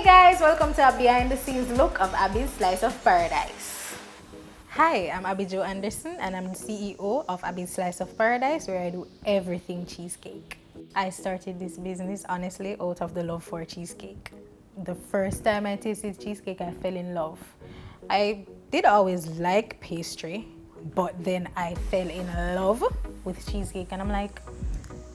Guys, welcome to a behind the scenes look of Abby's Slice of Paradise. Hi, I'm Abby Jo Anderson and I'm the CEO of Abby's Slice of Paradise, where I do everything cheesecake. I started this business honestly out of the love for cheesecake. The first time I tasted cheesecake, I fell in love. I did always like pastry, but then I fell in love with cheesecake and I'm like,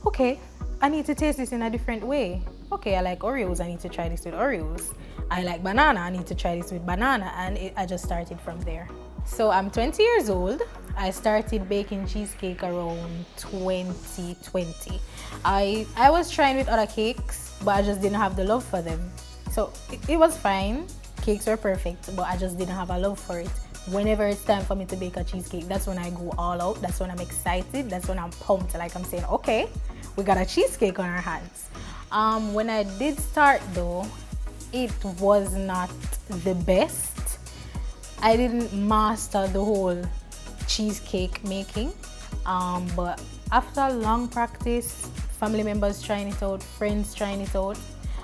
okay, I need to taste this in a different way. Okay, I like Oreos, I need to try this with Oreos. I like banana, I need to try this with banana, and I just started from there. So I'm 20 years old. I started baking cheesecake around 2020. I was trying with other cakes, but I just didn't have the love for them. So it was fine, cakes were perfect, but I just didn't have a love for it. Whenever it's time for me to bake a cheesecake, that's when I go all out, that's when I'm excited, that's when I'm pumped, like I'm saying, okay, we got a cheesecake on our hands. When I did start though, it was not the best. I didn't master the whole cheesecake making, but after a long practice, family members trying it out, friends trying it out,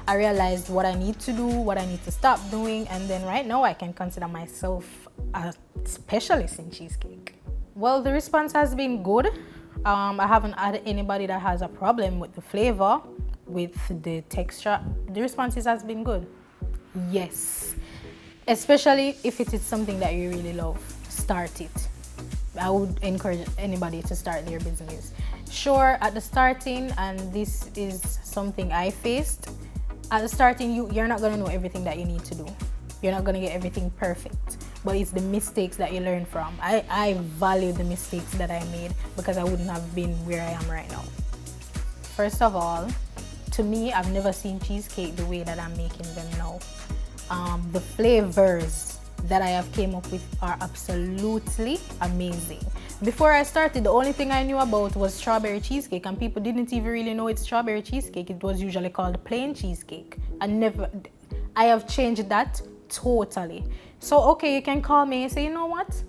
I realized what I need to do, what I need to stop doing, and then right now I can consider myself a specialist in cheesecake. Well, the response has been good. I haven't had anybody that has a problem with the flavor, with the texture. The responses has been good. Yes, especially if it is something that you really love, start it. I would encourage anybody to start their business. Sure, at the starting, and this is something I faced, at the starting you're not going to know everything that you need to do. You're not going to get everything perfect, but it's the mistakes that you learn from. I value the mistakes that I made because I wouldn't have been where I am right now. First of all, to me, I've never seen cheesecake the way that I'm making them now. The flavors that I have came up with are absolutely amazing. Before I started, the only thing I knew about was strawberry cheesecake, and people didn't even really know it's strawberry cheesecake. It was usually called plain cheesecake. I have changed that totally. So okay, you can call me and say, you know what?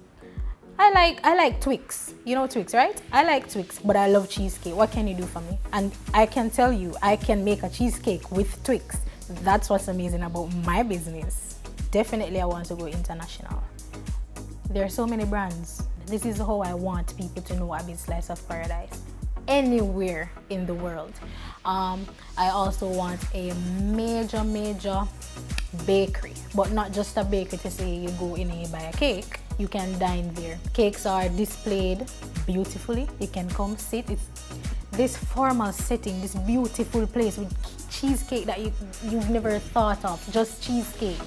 I like Twix. You know Twix, right? I like Twix, but I love cheesecake. What can you do for me? And I can tell you, I can make a cheesecake with Twix. That's what's amazing about my business. Definitely, I want to go international. There are so many brands. This is how I want people to know Abby's Slice of Paradise anywhere in the world. I also want a major bakery, but not just a bakery to say you go in and you buy a cake. You can dine there. Cakes are displayed beautifully. You can come sit. It's this formal setting, this beautiful place with cheesecake that you've never thought of. Just cheesecake.